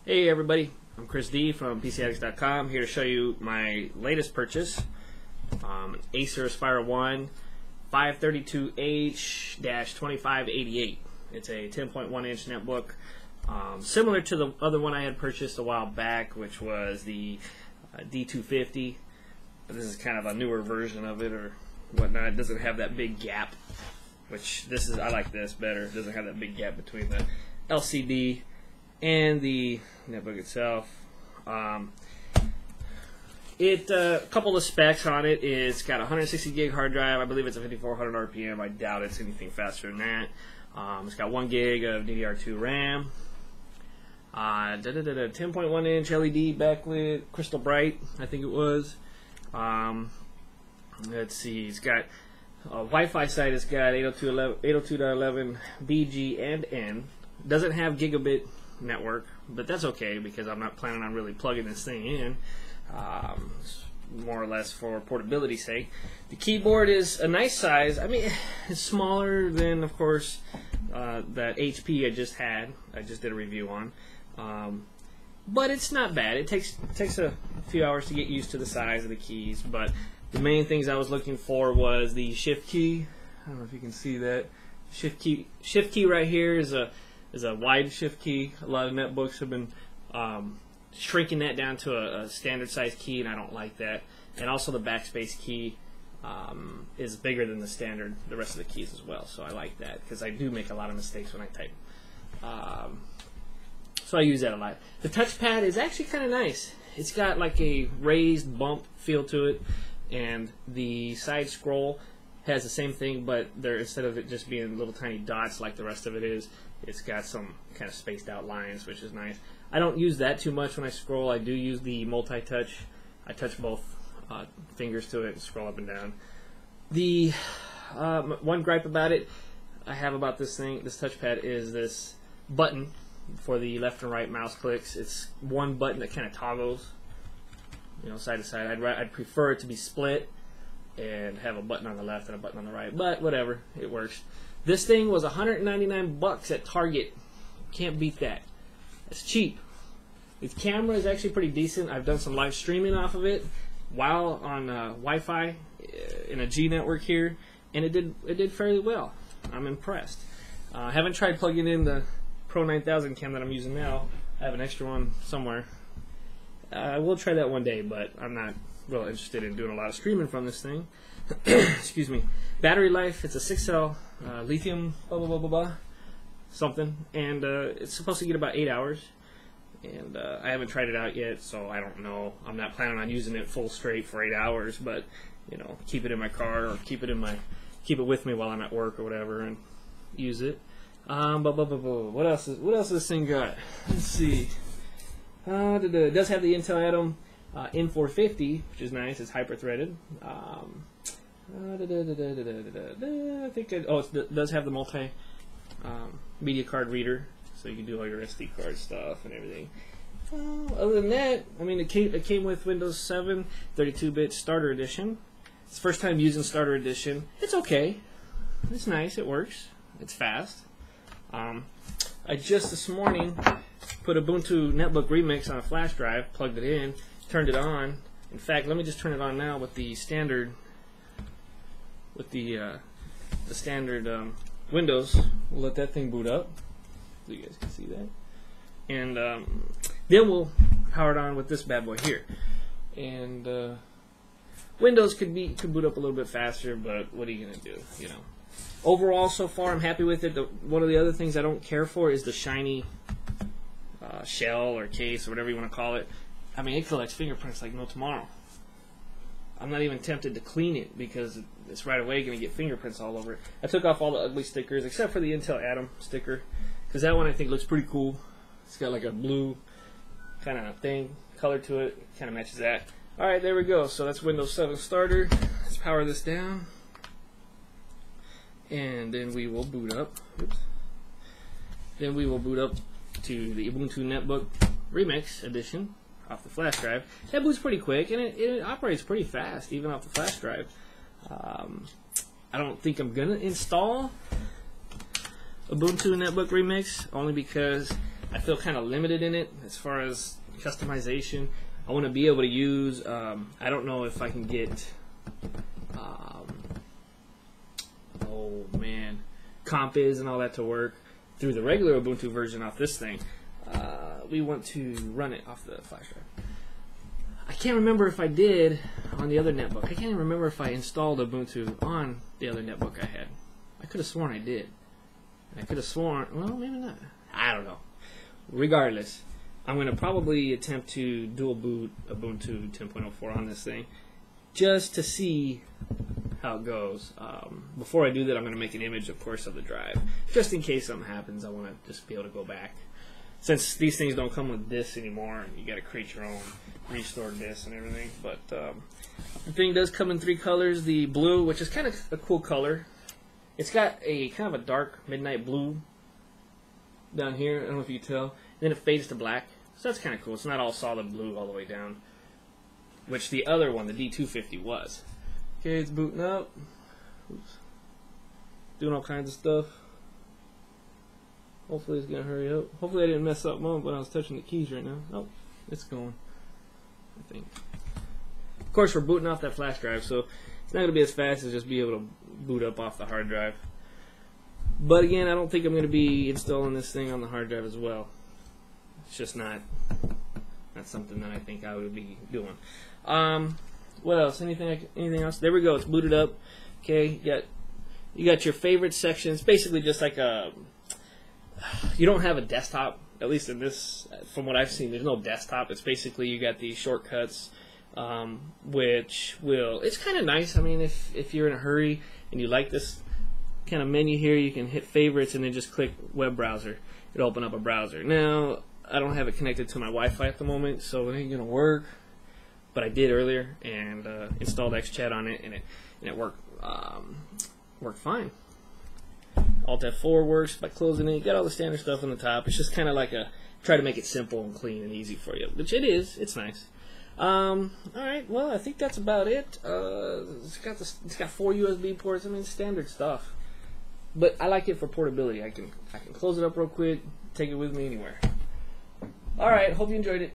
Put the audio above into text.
Hey everybody, I'm Chris D from PC-Addicts.com, here to show you my latest purchase, Acer Aspire 1 532h-2588. It's a 10.1 inch netbook, similar to the other one I had purchased a while back, which was the D250. This is kind of a newer version of it or whatnot. It doesn't have that big gap, which I like this better. It doesn't have that big gap between the LCD and the netbook itself. A couple of specs on it is it's got a 160 gig hard drive. I believe it's a 5400 RPM. I doubt it's anything faster than that. It's got 1 gig of DDR2 RAM. 10.1 inch LED backlit, crystal bright, I think it was. Let's see, it's got Wi-Fi side. It's got 802.11 BG and N. Doesn't have gigabit network, but that's okay because I'm not planning on really plugging this thing in. It's more or less for portability's sake. The keyboard is a nice size. I mean, it's smaller than, of course, that HP I just did a review on. But it's not bad. It takes a few hours to get used to the size of the keys, but the main things I was looking for was the shift key. I don't know if you can see that. Shift key right here is a wide shift key. A lot of netbooks have been shrinking that down to a standard size key, and I don't like that. And also the backspace key is bigger than the rest of the keys as well, so I like that because I do make a lot of mistakes when I type. So I use that a lot. The touchpad is actually kind of nice. It's got like a raised bump feel to it, and the side scroll has the same thing, but instead of it just being little tiny dots like the rest of it is, it's got some kind of spaced out lines, which is nice. I don't use that too much when I scroll. I do use the multi-touch. I touch both fingers to it and scroll up and down. The one gripe about it I have about this touchpad, is this button for the left and right mouse clicks. It's one button that kind of toggles, side to side. I'd prefer it to be split and have a button on the left and a button on the right, but whatever, it works. This thing was $199 at Target. Can't beat that. It's cheap. Its camera is actually pretty decent. I've done some live streaming off of it while on Wi-Fi in a G network here, and it did fairly well. I'm impressed. I haven't tried plugging in the Pro 9000 cam that I'm using now. I have an extra one somewhere. I will try that one day, but I'm not real interested in doing a lot of streaming from this thing. Excuse me. Battery life, it's a 6-cell lithium something, and it's supposed to get about 8 hours, and I haven't tried it out yet, so I don't know. I'm not planning on using it full straight for 8 hours, but keep it in my car or keep it with me while I'm at work or whatever and use it. What else does this thing got? Let's see. It does have the Intel Atom N450, which is nice. It's hyper-threaded. I think it does have the multi media card reader, so you can do all your SD card stuff and everything. Other than that, I mean, it came with Windows 7 32-bit Starter Edition. It's the first time using Starter Edition. It's okay. It's nice. It works. It's fast. I just this morning put Ubuntu Netbook Remix on a flash drive, plugged it in, turned it on. In fact, let me just turn it on now with the standard Windows. We'll let that thing boot up so you guys can see that, and then we'll power it on with this bad boy here. And Windows could boot up a little bit faster, but what are you gonna do? Overall, so far, I'm happy with it. One of the other things I don't care for is the shiny shell or case or whatever you want to call it. I mean, it collects fingerprints like no tomorrow. I'm not even tempted to clean it because it's right away going to get fingerprints all over it. I took off all the ugly stickers except for the Intel Atom sticker, because that one I think looks pretty cool. It's got like a blue kind of color to it. Kind of matches that. Alright, there we go. So that's Windows 7 Starter. Let's power this down, and then we will boot up. Oops. Then we will boot up to the Ubuntu Netbook Remix Edition off the flash drive. That boots pretty quick, and it operates pretty fast, even off the flash drive. I don't think I'm going to install Ubuntu Netbook Remix, only because I feel kind of limited in it as far as customization. I want to be able to use, I don't know if I can get, oh man, Compiz and all that to work through the regular Ubuntu version off this thing. We want to run it off the flash drive. I can't remember if I did on the other netbook. I can't even remember if I installed Ubuntu on the other netbook I had. I could have sworn I did. I could have sworn, well, maybe not. I don't know. Regardless, I'm going to probably attempt to dual boot Ubuntu 10.04 on this thing just to see how it goes. Before I do that, I'm going to make an image, of course, of the drive. Just in case something happens, I want to just be able to go back. Since these things don't come with discs anymore, you got to create your own restore discs and everything. But the thing does come in 3 colors. The blue, which is kind of a cool color. It's got a kind of a dark midnight blue down here. I don't know if you can tell. And then it fades to black. So that's kind of cool. It's not all solid blue all the way down, which the other one, the D250, was. Okay, it's booting up. Oops. Doing all kinds of stuff. Hopefully it's going to hurry up. Hopefully I didn't mess up one when I was touching the keys right now. Nope, it's going, I think. Of course, we're booting off that flash drive, so it's not going to be as fast as just be able to boot up off the hard drive. But again, I don't think I'm going to be installing this thing on the hard drive as well. It's just not something that I think I would be doing. What else? Anything else? There we go. It's booted up. Okay, you got your favorite sections. Basically, just like a. You don't have a desktop, at least in this. From what I've seen, there's no desktop. It's basically you got these shortcuts, which will. It's kind of nice. I mean, if you're in a hurry and you like this kind of menu here, you can hit favorites and then just click web browser. It'll open up a browser. Now, I don't have it connected to my Wi-Fi at the moment, so it ain't gonna work. But I did earlier and installed XChat on it, and it worked fine. Alt F4 works by closing it. You got all the standard stuff on the top. It's just kind of like try to make it simple and clean and easy for you, which it is. It's nice. All right. Well, I think that's about it. It's got 4 USB ports. I mean, standard stuff. But I like it for portability. I can close it up real quick, take it with me anywhere. All right. Hope you enjoyed it.